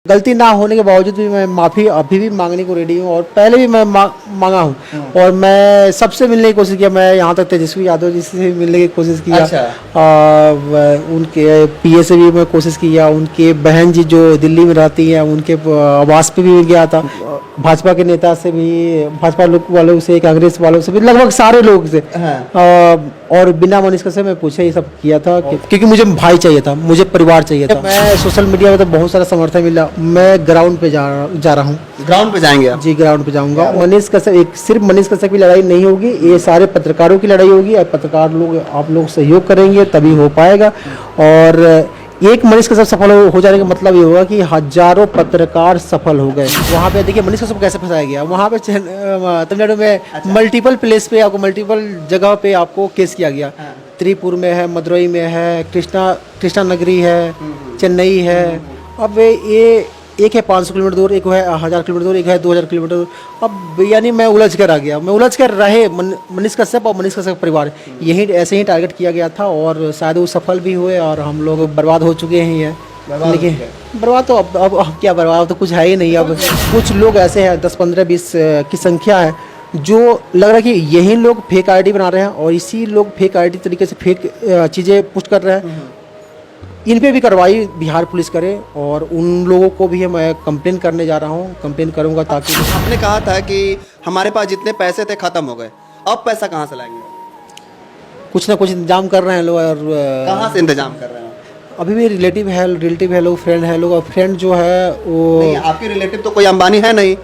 गलती ना होने के बावजूद भी मैं माफ़ी अभी भी मांगने को रेडी हूँ और पहले भी मैं मांगा हूँ और मैं सबसे मिलने की कोशिश किया। मैं यहाँ तक तेजस्वी यादव जी से मिलने की कोशिश किया। अच्छा। उनके पीए से भी मैं कोशिश किया। उनके बहन जी जो दिल्ली में रहती हैं उनके आवास पे भी गया था। भाजपा के नेता से भी, भाजपा लोग वालों से, कांग्रेस वालों से भी, लगभग सारे लोग से। हाँ। और बिना मनीष कश्यप मैं पूछे ये सब किया था क्योंकि मुझे भाई चाहिए था, मुझे परिवार चाहिए था। मैं सोशल मीडिया में तो बहुत सारा समर्थन मिला। मैं ग्राउंड पे जा रहा हूँ। ग्राउंड पे जाएंगे आप? जी, ग्राउंड पे जाऊंगा। मनीष कश्यप, एक सिर्फ मनीष कश्यप की लड़ाई नहीं होगी, ये सारे पत्रकारों की लड़ाई होगी। पत्रकार लोग, आप लोग सहयोग करेंगे तभी हो पाएगा। और एक मनीष कश्यप सफल हो जाने का मतलब ये होगा कि हजारों पत्रकार सफल हो गए। वहाँ पे देखिए मनीष कश्यप कैसे फंसाया गया। वहाँ पे तमिलनाडु में मल्टीपल प्लेस पे आपको, मल्टीपल जगह पे आपको केस किया गया। त्रिपुर में है, मदुरई में है, कृष्णा नगरी है, चेन्नई है। अब ये एक है 500 किलोमीटर दूर, एक है 1000 किलोमीटर दूर, एक है 2000 किलोमीटर दूर। अब यानी मैं उलझ कर आ गया। मैं उलझ कर रहे मनीष कश्यप और मनीष कश्यप परिवार, यही ऐसे ही टारगेट किया गया था और शायद वो सफल भी हुए और हम लोग बर्बाद हो चुके हैं। लेकिन बर्बाद तो अब क्या बर्बाद, तो कुछ है ही नहीं। अब कुछ लोग ऐसे हैं 10, 15, 20 की संख्या है जो लग रहा है कि यही लोग फेक आईडी बना रहे हैं और इसी लोग फेक आईडी तरीके से फेक चीज़ें पोस्ट कर रहे हैं। इन पे भी कार्रवाई बिहार पुलिस करे और उन लोगों को भी मैं कंप्लेन करने जा रहा हूँ, कंप्लेन करूँगा ताकि। आपने कहा था कि हमारे पास जितने पैसे थे खत्म हो गए, अब पैसा कहाँ से लाएंगे? कुछ ना कुछ इंतजाम कर रहे हैं लोग। और कहाँ से इंतजाम कर रहे हैं? अभी भी रिलेटिव है लोग, फ्रेंड है लोग। और फ्रेंड जो है वो नहीं, आपके रिलेटिव तो कोई अंबानी है नहीं।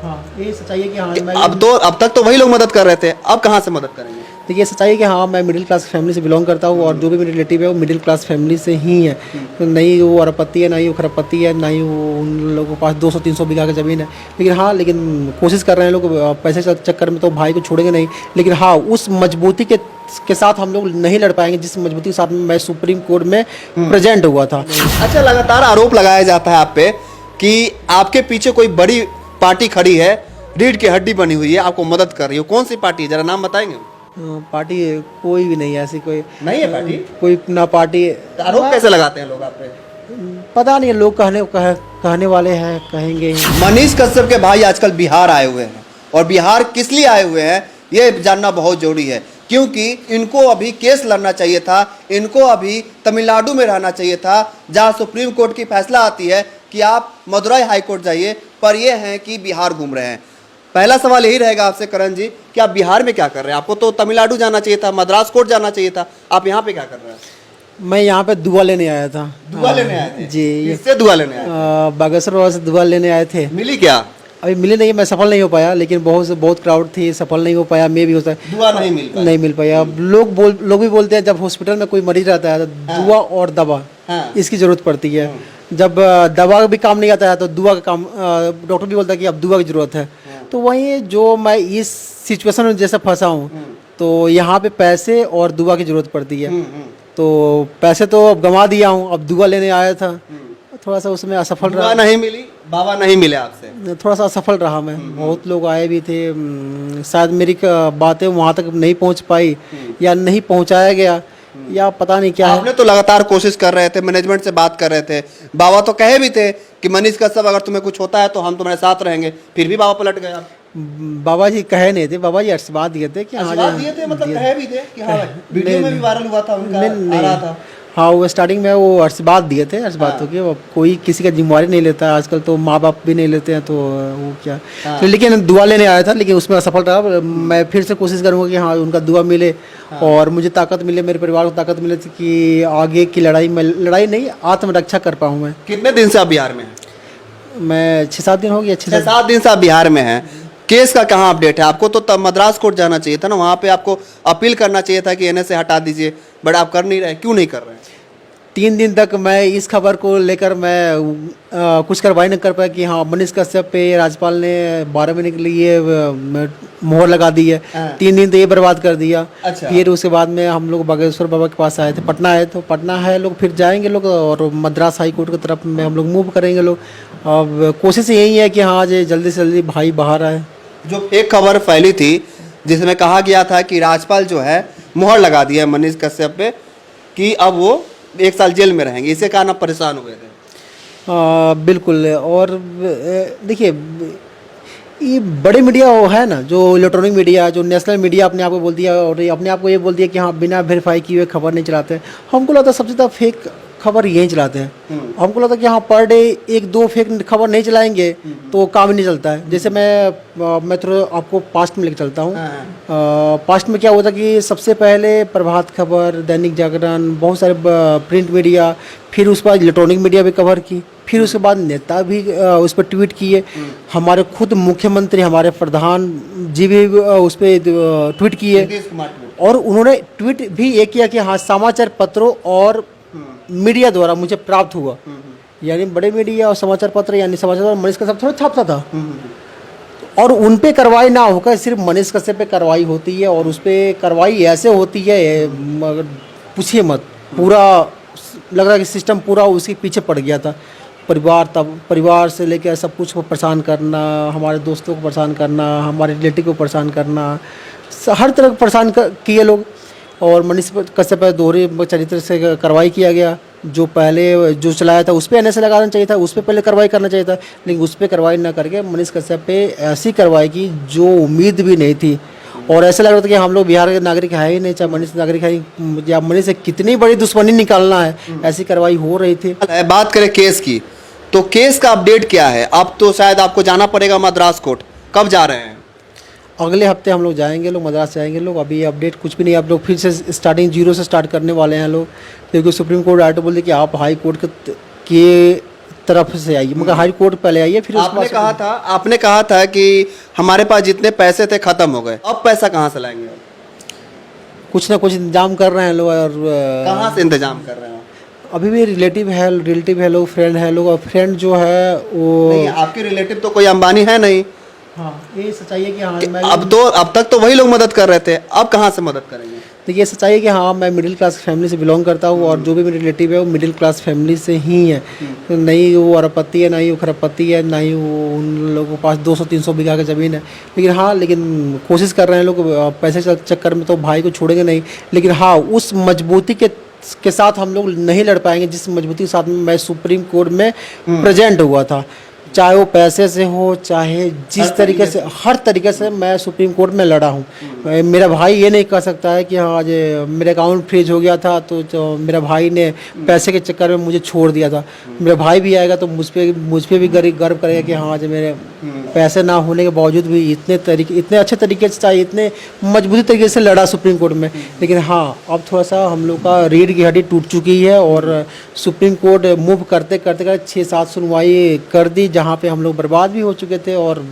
हाँ, ये सच्चाई है कि हाँ मैं अब तक तो वही लोग मदद कर रहे थे, अब कहाँ से मदद करेंगे? तो ये सच्चाई है कि हाँ मैं मिडिल क्लास फैमिली से बिलोंग करता हूँ और जो भी मेरे रिलेटिव है वो मिडिल क्लास फैमिली से ही है। तो नहीं वो अरबपति है, ना ही वो खरबपति है, ना ही वो उन लोगों के पास 200-300 बीघा की ज़मीन है। लेकिन कोशिश कर रहे हैं लोग। पैसे के चक्कर में तो भाई को छोड़ेंगे नहीं, लेकिन हाँ उस मजबूती के साथ हम लोग नहीं लड़ पाएंगे जिस मजबूती के साथ मैं सुप्रीम कोर्ट में प्रेजेंट हुआ था। अच्छा, लगातार आरोप लगाया जाता है आप पे कि आपके पीछे कोई बड़ी पार्टी खड़ी है, रीढ़ की हड्डी बनी हुई है, आपको मदद कर रही है। कौन सी पार्टी है, जरा नाम बताएंगे? पार्टी कोई भी नहीं है, ऐसी कोई नहीं है पार्टी। कोई ना पार्टी। आरोप कैसे लगाते हैं लोग आप पे? पता नहीं, लोग कहने वाले हैं, कहेंगे ही। मनीष कश्यप के भाई आजकल बिहार आए हुए हैं और बिहार किस लिए आए हुए हैं ये जानना बहुत जरूरी है, क्योंकि इनको अभी केस लड़ना चाहिए था। इनको अभी तमिलनाडु में रहना चाहिए था जहां सुप्रीम कोर्ट की फैसला आती है कि आप मदुरई हाई कोर्ट जाइए, पर ये हैं कि बिहार घूम रहे हैं। पहला सवाल यही रहेगा आपसे करण जी कि आप बिहार में क्या कर रहे हैं? आपको तो तमिलनाडु जाना चाहिए था, मद्रास कोर्ट जाना चाहिए था, आप यहाँ पे क्या कर रहे हैं? मैं यहाँ पे दुआ लेने आया था। दुआ लेने आए थे? जी। किससे दुआ लेने आए थे? बागेश्वर बाबा से दुआ लेने आए थे। मिली क्या? अभी मिले नहीं, मैं सफल नहीं हो पाया, लेकिन बहुत क्राउड थी, सफल नहीं हो पाया। मैं भी होता दुआ नहीं मिल पाया। अब लोग भी बोलते हैं जब हॉस्पिटल में कोई मरीज रहता है तो दुआ और दवा इसकी जरूरत पड़ती है। जब दवा भी काम नहीं आता है तो दुआ का काम, डॉक्टर भी बोलता है कि अब दुआ की जरूरत है। तो वही जो मैं इस सिचुएशन में जैसे फंसा हूँ तो यहाँ पे पैसे और दुआ की जरूरत पड़ती है। तो पैसे तो अब गंवा दिया हूँ, अब दुआ लेने आया था, थोड़ा सा उसमें असफल रहा। नहीं मिली, बाबा नहीं मिले आपसे? थोड़ा सा असफल रहा मैं। बहुत लोग आए भी थे, शायद मेरी बातें वहाँ तक नहीं पहुँच पाई या नहीं पहुँचाया गया या पता नहीं क्या है। आपने तो लगातार कोशिश कर रहे थे, मैनेजमेंट से बात कर रहे थे, बाबा तो कहे भी थे कि मनीष कश्यप अगर तुम्हें कुछ होता है तो हम तुम्हारे साथ रहेंगे, फिर भी बाबा पलट गए। बाबा जी कहे नहीं थे, बाबा जी आशीर्वाद दिए थे कि हाँ दिए थे, मतलब कहे भी थे कि हाँ, वीडियो में भी वायरल हुआ था उनका, आ रहा था। हाँ, वो स्टार्टिंग में वो आशीर्वाद दिए थे। आशीर्वाद तो कि कोई किसी का जिम्मेवारी नहीं लेता है आजकल, तो माँ बाप भी नहीं लेते हैं, तो वो क्या। तो लेकिन दुआ लेने आया था, लेकिन उसमें असफल रहा। मैं फिर से कोशिश करूँगा कि हाँ उनका दुआ मिले और मुझे ताकत मिले, मेरे परिवार को ताकत मिले कि आगे की लड़ाई नहीं, आत्मरक्षा कर पाऊँ मैं। कितने दिन से आप बिहार में हैं? मैं 6-7 दिन हो गया। 6-7 दिन से आप बिहार में हैं। केस का कहाँ अपडेट है? आपको तो मद्रास कोर्ट जाना चाहिए था ना, वहाँ पे आपको अपील करना चाहिए था कि एनएस से हटा दीजिए, बट आप कर नहीं रहे। क्यों नहीं कर रहे हैं? 3 दिन तक मैं इस खबर को लेकर मैं कुछ कार्रवाई नहीं कर पाया कि हाँ मनीष कश्यप पे राज्यपाल ने 12 महीने के लिए मोहर लगा दी है। 3 दिन तो ये बर्बाद कर दिया। अच्छा। फिर उसके बाद में हम लोग बागेश्वर बाबा के पास आए थे, पटना आए, तो पटना है लोग, फिर जाएंगे लोग और मद्रास हाई कोर्ट की तरफ में हम लोग मूव करेंगे लोग। अब कोशिश यही है कि हाँ जल्दी से जल्दी भाई बाहर आए। जो एक खबर फैली थी जिसमें कहा गया था कि राज्यपाल जो है मोहर लगा दिया है मनीष कश्यप पे कि अब वो 1 साल जेल में रहेंगे, इसे कारण आप परेशान हुए थे? बिल्कुल। और देखिए, ये बड़े मीडिया वो है ना, जो इलेक्ट्रॉनिक मीडिया, जो नेशनल मीडिया अपने आप को बोल दिया और ये अपने आप को ये बोल दिया कि हाँ बिना वेरीफाई किए हुए खबर नहीं चलाते हैं। हमको लगता है सबसे ज़्यादा फेक खबर यही चलाते हैं। हमको लगता है कि हाँ पर डे एक दो फेक खबर नहीं चलाएंगे तो काम ही नहीं चलता है। जैसे मैं थोड़ा आपको पास्ट में लेकर चलता हूँ। पास्ट में क्या हुआ था कि सबसे पहले प्रभात खबर, दैनिक जागरण, बहुत सारे प्रिंट मीडिया, फिर उसके बाद इलेक्ट्रॉनिक मीडिया भी कवर की, फिर उसके बाद नेता भी उस पर ट्वीट किए, हमारे खुद मुख्यमंत्री, हमारे प्रधान जी भी उस पर ट्वीट किए। और उन्होंने ट्वीट भी ये किया कि हाँ समाचार पत्रों और मीडिया द्वारा मुझे प्राप्त हुआ। यानी बड़े मीडिया और समाचार पत्र, यानी समाचार पत्र मनीष कश्यप थोड़ा छापता था। और उन पे कार्रवाई ना होकर सिर्फ मनीष कश्यप पे कार्रवाई होती है, और उस पर कार्रवाई ऐसे होती है मगर पूछिए मत। पूरा लग रहा है कि सिस्टम पूरा उसके पीछे पड़ गया था। परिवार से लेकर सब कुछ को परेशान करना, हमारे दोस्तों को परेशान करना, हमारे रिलेटिव को परेशान करना, हर तरह को परेशान किए लोग। और मनीष कश्यप पर दोहरे चरित्र से कार्रवाई किया गया। जो पहले जो चलाया था उस पर NSA लगाना चाहिए था, उस पर पहले कार्रवाई करना चाहिए था, लेकिन उस पर कार्रवाई ना करके मनीष कश्यप पे ऐसी कार्रवाई की जो उम्मीद भी नहीं थी। और ऐसा लग रहा था कि हम लोग बिहार के नागरिक है ही नहीं, चाहे मनीष नागरिक है, या मनीष से कितनी बड़ी दुश्मनी निकालना है, ऐसी कार्रवाई हो रही थी। बात करें केस की, तो केस का अपडेट क्या है? अब तो शायद आपको जाना पड़ेगा मद्रास कोर्ट, कब जा रहे हैं? अगले हफ्ते हम लोग जाएंगे, लोग मद्रास जाएंगे लोग। अभी अपडेट कुछ भी नहीं, आप लोग फिर से स्टार्टिंग जीरो से स्टार्ट करने वाले हैं लोग, क्योंकि सुप्रीम कोर्ट डायरेक्ट बोल दी कि आप हाई कोर्ट के तरफ से आइए, मगर हाई कोर्ट पहले आइए। फिर आपने कहा था कि हमारे पास जितने पैसे थे खत्म हो गए, अब पैसा कहाँ से लाएंगे? कुछ ना कुछ इंतजाम कर रहे हैं लोग। और कहाँ से इंतजाम कर रहे हैं? अभी भी रिलेटिव है लोग, फ्रेंड है लोग। और फ्रेंड जो है वो नहीं, आपके रिलेटिव तो कोई अंबानी है नहीं। हाँ, ये सच्चाई है कि हाँ अब तक तो वही लोग मदद कर रहे थे, अब कहाँ से मदद करेंगे? तो ये सच्चाई है कि हाँ मैं मिडिल क्लास फैमिली से बिलोंग करता हूँ, और जो भी मेरे रिलेटिव है वो मिडिल क्लास फैमिली से ही है। तो नहीं वो अरबपति है, ना ही वो खरबपति है, ना ही वो उन लोगों के पास 200-300 बीघा की ज़मीन है। लेकिन कोशिश कर रहे हैं लोग पैसे चक्कर में, तो भाई को छोड़ेंगे नहीं। लेकिन हाँ, उस मजबूती के साथ हम लोग नहीं लड़ पाएंगे जिस मजबूती के साथ मैं सुप्रीम कोर्ट में प्रेजेंट हुआ था। चाहे वो पैसे से हो, चाहे जिस तरीके से, हर तरीके से मैं सुप्रीम कोर्ट में लड़ा हूँ। मेरा भाई ये नहीं कह सकता है कि हाँ आज मेरा अकाउंट फ्रीज हो गया था तो मेरा भाई ने पैसे के चक्कर में मुझे छोड़ दिया था। मेरा भाई भी आएगा तो मुझ पे भी गर्व करेगा कि हाँ आज मेरे पैसे ना होने के बावजूद भी इतने अच्छे तरीके से, चाहे इतने मजबूती तरीके से लड़ा सुप्रीम कोर्ट में। लेकिन हाँ, अब थोड़ा सा हम लोग का रीढ़ की हड्डी टूट चुकी है, और सुप्रीम कोर्ट मूव करते 6-7 सुनवाई कर दी, जहाँ पे हम लोग बर्बाद भी हो चुके थे और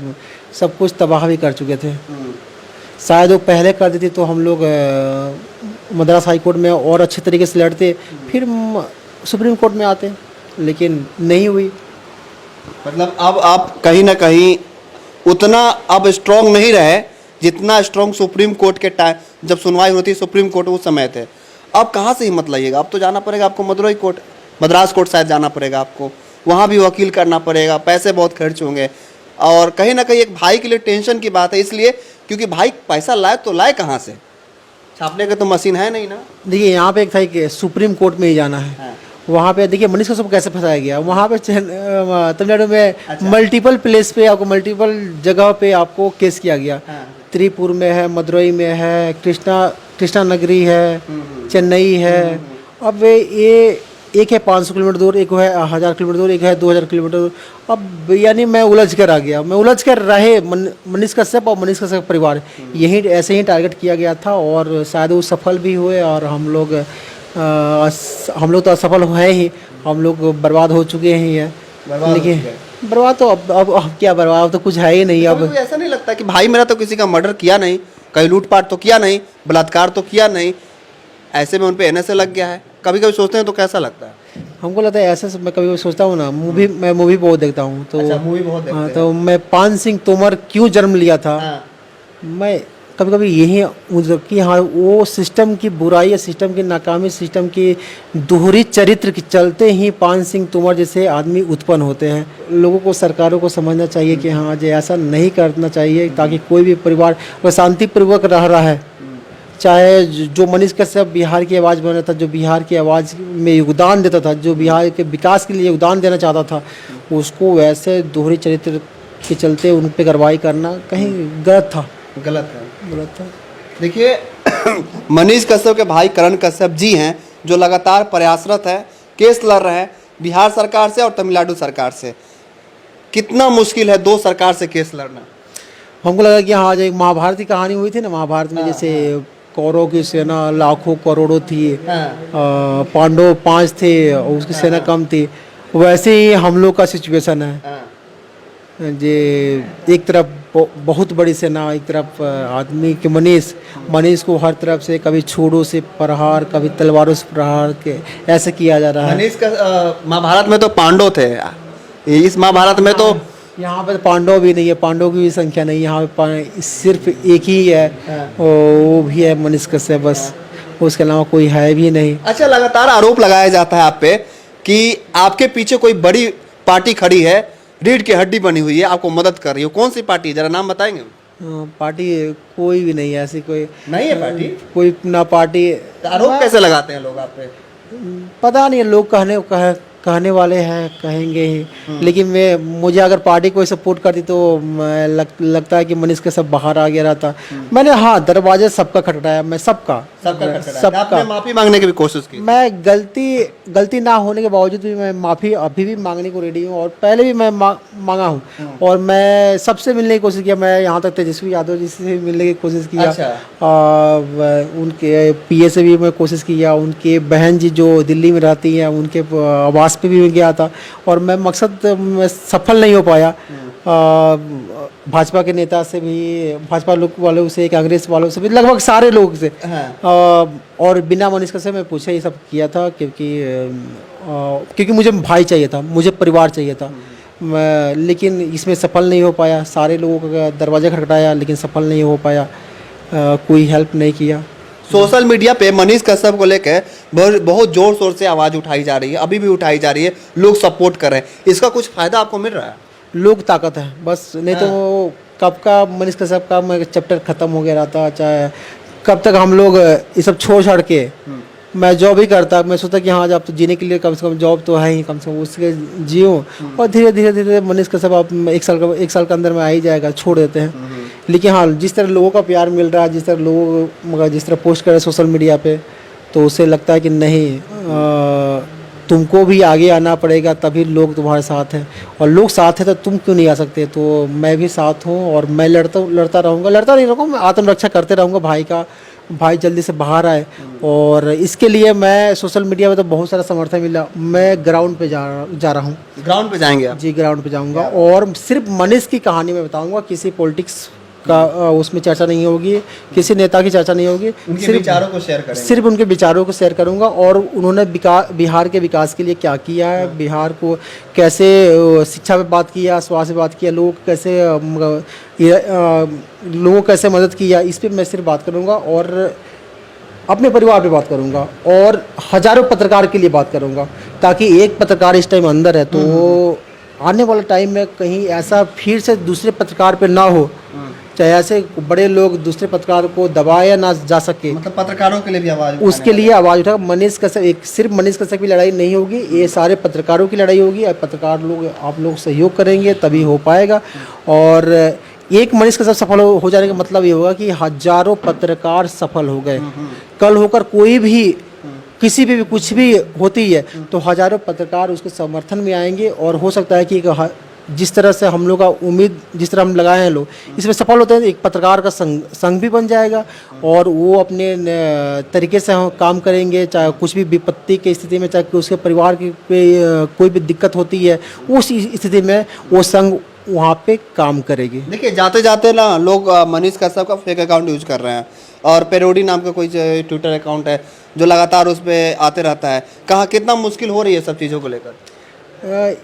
सब कुछ तबाह भी कर चुके थे। शायद वो पहले कर देती तो हम लोग मद्रास हाई कोर्ट में और अच्छे तरीके से लड़ते, फिर सुप्रीम कोर्ट में आते, लेकिन नहीं हुई। मतलब अब आप कहीं ना कहीं उतना अब स्ट्रांग नहीं रहे जितना स्ट्रांग सुप्रीम कोर्ट के टाइम जब सुनवाई होती सुप्रीम कोर्ट उस समय थे। अब कहाँ से हिम्मत लाइएगा? अब तो जाना पड़ेगा आपको मदुरई कोर्ट, मद्रास कोर्ट शायद जाना पड़ेगा आपको, वहाँ भी वकील करना पड़ेगा, पैसे बहुत खर्च होंगे। और कहीं ना कहीं एक भाई के लिए टेंशन की बात है, इसलिए क्योंकि भाई पैसा लाए तो लाए कहाँ से? छापने का तो मशीन है नहीं ना। देखिए यहाँ पे एक था कि सुप्रीम कोर्ट में ही जाना है। हाँ। वहाँ पे देखिए मनीष कश्यप कैसे फंसाया गया। वहाँ पे तमिलनाडु में मल्टीपल प्लेस पे आपको, मल्टीपल जगह पे आपको केस किया गया। हाँ। त्रिपुर में है, मदुरई में है, कृष्णा नगरी है, चेन्नई है। अब ये एक है 500 किलोमीटर दूर, एक है 1000 किलोमीटर दूर, एक है 2000 किलोमीटर दूर। अब यानी मैं उलझ कर आ गया, मैं उलझ कर रहे मनीष कश्यप और मनीष कश्यप परिवार, यही ऐसे ही टारगेट किया गया था। और शायद वो सफल भी हुए, और हम लोग तो असफल हुए ही, हम लोग बर्बाद हो चुके हैं। लेकिन बर्बाद तो अब क्या बर्बाद, अब तो कुछ है ही नहीं। अब ऐसा नहीं लगता कि भाई मेरा तो किसी का मर्डर किया नहीं, कहीं लूटपाट तो किया नहीं, बलात्कार तो किया नहीं, ऐसे में उन पे NSA लग गया है? कभी कभी सोचते हैं तो कैसा लगता है? हमको लगता है ऐसे, मैं कभी सोचता हूँ ना, मैं मूवी बहुत देखता हूँ, तो अच्छा, मूवी बहुत देखते हैं। तो मैं पान सिंह तोमर क्यों जन्म लिया था। हाँ। मैं कभी कभी यही कि हाँ वो सिस्टम की बुराई, सिस्टम की नाकामी, सिस्टम की दोहरी चरित्र के चलते ही पान सिंह तोमर जैसे आदमी उत्पन्न होते हैं। लोगों को, सरकारों को समझना चाहिए कि हाँ जो ऐसा नहीं करना चाहिए, ताकि कोई भी परिवार शांतिपूर्वक रह रहा है, चाहे जो मनीष कश्यप बिहार की आवाज़ बन रहा था, जो बिहार की आवाज़ में योगदान देता था, जो बिहार के विकास के लिए योगदान देना चाहता था, उसको वैसे दोहरे चरित्र के चलते उन पर कार्रवाई करना कहीं गलत था। गलत था। देखिए मनीष कश्यप के भाई करण कश्यप जी हैं जो लगातार प्रयासरत है, केस लड़ रहे हैं बिहार सरकार से और तमिलनाडु सरकार से। कितना मुश्किल है दो सरकार से केस लड़ना? हमको लगा कि हाँ, जो एक महाभारत की कहानी हुई थी ना, महाभारत में जैसे कौरव की सेना लाखों करोड़ों थी, पांडव 5 थे और उसकी सेना कम थी, वैसे ही हम लोग का सिचुएशन है। जे एक तरफ बहुत बड़ी सेना, एक तरफ आदमी के मनीष को हर तरफ से कभी छुड़ों से प्रहार, कभी तलवारों से प्रहार के ऐसे किया जा रहा है। मनीष का महाभारत में तो पांडव थे, इस महाभारत में तो यहाँ पे पांडव भी नहीं है, पांडव की भी संख्या नहीं है यहाँ पे, सिर्फ एक ही है, वो भी है मनीष कश्यप बस, उसके अलावा कोई है भी नहीं। अच्छा, लगातार आरोप लगाया जाता है आप पे कि आपके पीछे कोई बड़ी पार्टी खड़ी है, रीढ़ की हड्डी बनी हुई है, आपको मदद कर रही है। कौन सी पार्टी है, जरा नाम बताएंगे? पार्टी कोई भी नहीं है, ऐसी कोई नहीं है पार्टी, कोई ना पार्टी। आरोप कैसे लगाते हैं लोग आप पे? पता नहीं, लोग कहने वाले हैं, कहेंगे ही, लेकिन मुझे अगर पार्टी कोई सपोर्ट करती तो लगता है कि मनीष के सब बाहर आ गया रहता। मैंने हाँ दरवाजे सबका खटखटाया, मैं सबका आपने माफी मांगने की भी कोशिश की? मैं गलती ना होने के बावजूद भी मैं माफ़ी अभी भी मांगने को रेडी हूँ, और पहले भी मैं मांगा हूँ, और मैं सबसे मिलने की कोशिश किया। मैं यहाँ तक तेजस्वी यादव जी से मिलने की कोशिश किया। उनके पीए से भी मैं कोशिश किया, उनके बहन जी जो दिल्ली में रहती हैं उनके आवास पे भी गया था, और मैं मकसद में सफल नहीं हो पाया। भाजपा के नेता से भी, भाजपा लोग वालों से, कांग्रेस वालों से भी, लगभग सारे लोग से, और बिना मनीष कश्यप मैं पूछे ये सब किया था, क्योंकि मुझे भाई चाहिए था, मुझे परिवार चाहिए था। लेकिन इसमें सफल नहीं हो पाया। सारे लोगों का दरवाजा खटखटाया लेकिन सफल नहीं हो पाया, कोई हेल्प नहीं किया। सोशल मीडिया पे मनीष कश्यप को लेकर बहुत जोर शोर से आवाज़ उठाई जा रही है, अभी भी उठाई जा रही है, लोग सपोर्ट कर रहे हैं। इसका कुछ फ़ायदा आपको मिल रहा है? लोग ताकत है बस, नहीं तो कब का मनीष कश्यप का चैप्टर ख़त्म हो गया रहता। चाहे कब तक हम लोग ये सब छोड़ के मैं जॉब ही करता। मैं सोचता कि हाँ, जब तो जीने के लिए कम से कम जॉब तो है ही, कम से कम उसके जियो, और धीरे धीरे मनीष कश्यप आप एक साल के अंदर में आ ही जाएगा, छोड़ देते हैं। लेकिन हाँ, जिस तरह लोगों का प्यार मिल रहा है, जिस तरह पोस्ट कर रहे हैं सोशल मीडिया पे, तो उससे लगता है कि नहीं, तुमको भी आगे आना पड़ेगा, तभी लोग तुम्हारे साथ हैं, और लोग साथ हैं तो तुम क्यों नहीं आ सकते। तो मैं भी साथ हूँ, और मैं लड़ता नहीं रहूँगा, मैं आत्मरक्षा करते रहूँगा। भाई जल्दी से बाहर आए, और इसके लिए मैं सोशल मीडिया में तो बहुत सारा समर्थन मिला। मैं ग्राउंड पे जा रहा हूँ। ग्राउंड पे जाएंगे आप? जी, ग्राउंड पे जाऊँगा, और सिर्फ मनीष की कहानी में बताऊँगा, किसी पॉलिटिक्स का उसमें चर्चा नहीं होगी, किसी नेता की चर्चा नहीं होगी, सिर्फ विचारों को शेयर करेंगे, सिर्फ उनके विचारों को शेयर करूंगा, और उन्होंने बिहार के विकास के लिए क्या किया है, बिहार को कैसे शिक्षा पे बात किया, स्वास्थ्य पे बात किया, लोगों कैसे मदद किया, इस पर मैं सिर्फ बात करूंगा, और अपने परिवार पे बात करूंगा, और हजारों पत्रकार के लिए बात करूंगा, ताकि एक पत्रकार इस टाइम अंदर है, तो आने वाले टाइम में कहीं ऐसा फिर से दूसरे पत्रकार पे ना हो, चाहे ऐसे बड़े लोग दूसरे पत्रकार को दबाया ना जा सके। मतलब पत्रकारों के लिए भी आवाज़, उसके लिए आवाज़ उठा। मनीष कश्यप, सिर्फ मनीष कश्यप की लड़ाई नहीं होगी, ये सारे पत्रकारों की लड़ाई होगी। पत्रकार लोग, आप लोग सहयोग करेंगे तभी हो पाएगा, और एक मनीष कश्यप सफल हो जाने का मतलब ये होगा कि हजारों पत्रकार सफल हो गए। कल होकर कोई भी किसी भी कुछ भी होती है तो हजारों पत्रकार उसके समर्थन में आएंगे, और हो सकता है कि जिस तरह से हम लोग का उम्मीद, जिस तरह हम लगाए हैं लोग, इसमें सफल होते हैं। एक पत्रकार का संघ भी बन जाएगा, और वो अपने तरीके से काम करेंगे, चाहे कुछ भी विपत्ति की स्थिति में, चाहे उसके परिवार की कोई भी दिक्कत होती है, उस स्थिति में वो संघ वहाँ पे काम करेगी। देखिए, जाते जाते ना लोग मनीष कश्यप का फेक अकाउंट यूज कर रहे हैं, और पेरोडी नाम का कोई ट्विटर अकाउंट है जो लगातार उस पर आते रहता है। कहाँ कितना मुश्किल हो रही है सब चीज़ों को लेकर?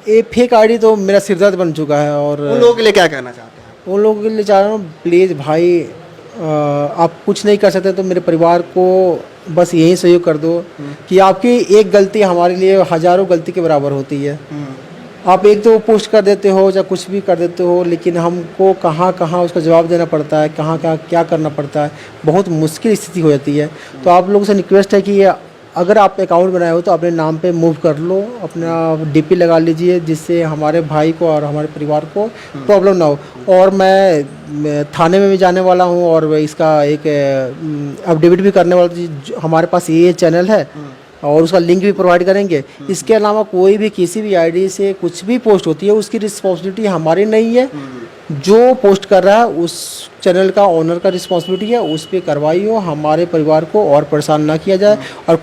ये फेक आईडी तो मेरा सिरदर्द बन चुका है, और उन लोगों के लिए क्या कहना चाहते हैं? उन लोगों के लिए चाह रहा हूँ, प्लीज़ भाई, आप कुछ नहीं कर सकते तो मेरे परिवार को बस यही सहयोग कर दो, कि आपकी एक गलती हमारे लिए हजारों गलती के बराबर होती है। आप एक तो पोस्ट कर देते हो या कुछ भी कर देते हो, लेकिन हमको कहाँ कहाँ उसका जवाब देना पड़ता है, कहाँ कहाँ क्या करना पड़ता है, बहुत मुश्किल स्थिति हो जाती है। तो आप लोगों से रिक्वेस्ट है कि अगर आप अकाउंट बनाए हो तो अपने नाम पे मूव कर लो, अपना डीपी लगा लीजिए, जिससे हमारे भाई को और हमारे परिवार को प्रॉब्लम ना हो। और मैं थाने में भी जाने वाला हूँ और इसका एक अपडेट भी करने वाला हूँ। हमारे पास ये चैनल है और उसका लिंक भी प्रोवाइड करेंगे। इसके अलावा कोई भी किसी भी आईडी से कुछ भी पोस्ट होती है, उसकी रिस्पॉन्सिबिलिटी हमारी नहीं है। जो पोस्ट कर रहा है उस चैनल का ओनर का रिस्पॉन्सिबिलिटी है, उस पर कार्रवाई हो, हमारे परिवार को और परेशान ना किया जाए। और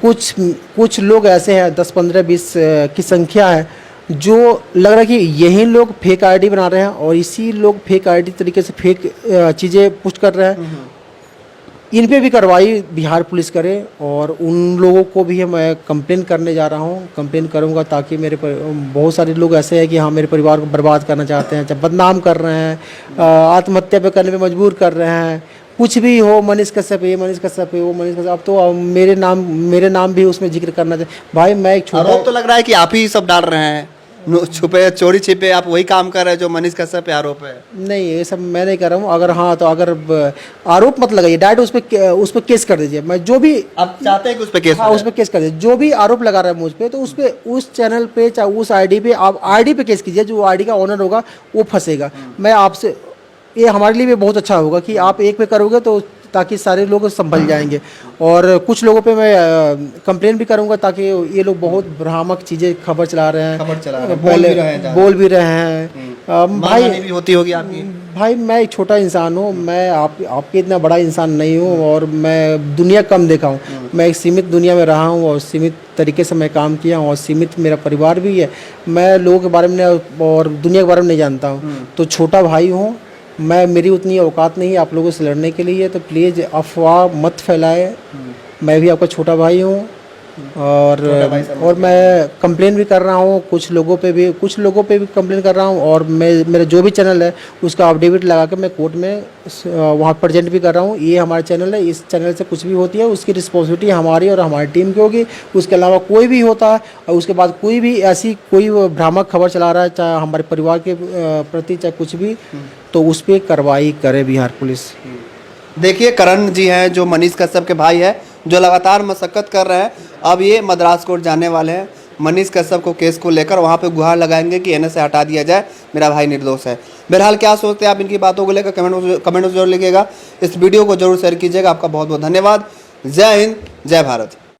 कुछ लोग ऐसे हैं, 10, 15, 20 की संख्या है, जो लग रहा है कि यही लोग फेक आईडी बना रहे हैं और इसी लोग फेक आईडी तरीके से फेक चीज़ें पोस्ट कर रहे हैं। इन पे भी कार्रवाई बिहार पुलिस करे और उन लोगों को भी मैं कंप्लेन करने जा रहा हूँ, कंप्लेन करूँगा, ताकि बहुत सारे लोग ऐसे हैं कि हाँ मेरे परिवार को बर्बाद करना चाहते हैं, जब बदनाम कर रहे हैं, आत्महत्या पे करने पे मजबूर कर रहे हैं। कुछ भी हो, मनीष कश्यप है, मनीष कश्यप है, वो मनीष कश्यप, अब तो मेरे नाम भी उसमें जिक्र करना चाहिए। भाई मैं एक छोटा, आरोप तो लग रहा है कि आप ही सब डाल रहे हैं, छुपे चोरी छिपे आप वही काम कर रहे हैं जो मनीष कश्यप पे आरोप है। नहीं, ये सब मैं नहीं कर रहा हूँ। अगर हाँ तो अगर आरोप मत लगाइए, डायरेक्ट उस पर केस कर दीजिए। मैं जो भी आप चाहते हैं कि उस पर केस हाँ उस पर केस कर दीजिए। जो भी आरोप लगा रहा है मुझ पे, तो उस पे, उस चैनल पे, चाहे उस आईडी पे, आप आईडी पे केस कीजिए। जो आईडी का ओनर होगा वो फंसेगा। मैं आपसे, ये हमारे लिए भी बहुत अच्छा होगा कि आप एक पे करोगे तो ताकि सारे लोग संभल जाएंगे। और कुछ लोगों पे मैं कंप्लेन भी करूंगा, ताकि ये लोग बहुत भ्रामक चीज़ें खबर चला रहे हैं, बोल भी रहे हैं। भाई भी होती होगी आपकी। भाई मैं एक छोटा इंसान हूँ, मैं आपके इतना बड़ा इंसान नहीं हूँ और मैं दुनिया कम देखा हूँ। मैं एक सीमित दुनिया में रहा हूँ और सीमित तरीके से मैं काम किया हूँ और सीमित मेरा परिवार भी है। मैं लोगों के बारे में और दुनिया के बारे में नहीं जानता हूँ। तो छोटा भाई हूँ मैं, मेरी उतनी औकात नहीं है आप लोगों से लड़ने के लिए। तो प्लीज़ अफवाह मत फैलाए। मैं भी आपका छोटा भाई हूँ और मैं कंप्लेन भी कर रहा हूँ, कुछ लोगों पे भी कंप्लेन कर रहा हूँ। और मेरा जो भी चैनल है उसका अपडेट लगा के मैं कोर्ट में वहाँ प्रेजेंट भी कर रहा हूँ। ये हमारा चैनल है, इस चैनल से कुछ भी होती है उसकी रिस्पॉन्सिबिलिटी हमारी और हमारी टीम की होगी। उसके अलावा कोई भी होता है और उसके बाद कोई भी ऐसी कोई भ्रामक खबर चला रहा है, चाहे हमारे परिवार के प्रति चाहे कुछ भी, तो उस पर कार्रवाई करे बिहार पुलिस। देखिए करण जी हैं जो मनीष कश्यप के भाई है, जो लगातार मशक्कत कर रहे हैं। अब ये मद्रास कोर्ट जाने वाले हैं। मनीष कश्यप को केस को लेकर वहाँ पे गुहार लगाएंगे कि एनएस से हटा दिया जाए, मेरा भाई निर्दोष है। बहरहाल क्या सोचते हैं आप इनकी बातों को लेकर कमेंट में जरूर लिखिएगा। इस वीडियो को जरूर शेयर कीजिएगा। आपका बहुत बहुत धन्यवाद। जय हिंद, जय भारत।